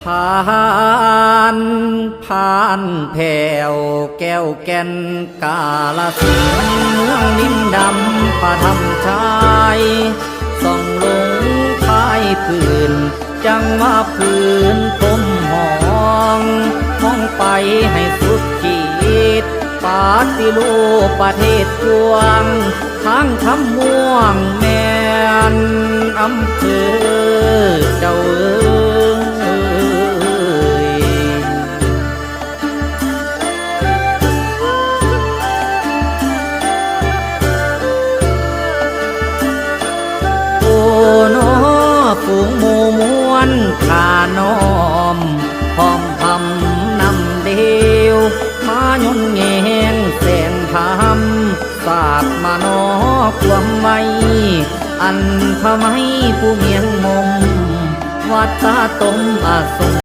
ผ่านแผ่วแก้วแก่นกาลสินธุ์เมืองนินดำประทับชายส่องลงคายพื้นจังว่าพื้นพมหองมองไปให้สุดขีดปาฏิรูปประเทศกวางทางคำม่วงแม่นอำเภอเจ้าฝูงหมู่มวลขาน้อมพร้อมพำนำเดียวมายนเงงแสนธรรมศาสตร์มานอความไว้อันทำให้ผู้เมียงมมวัดตาตมอาสง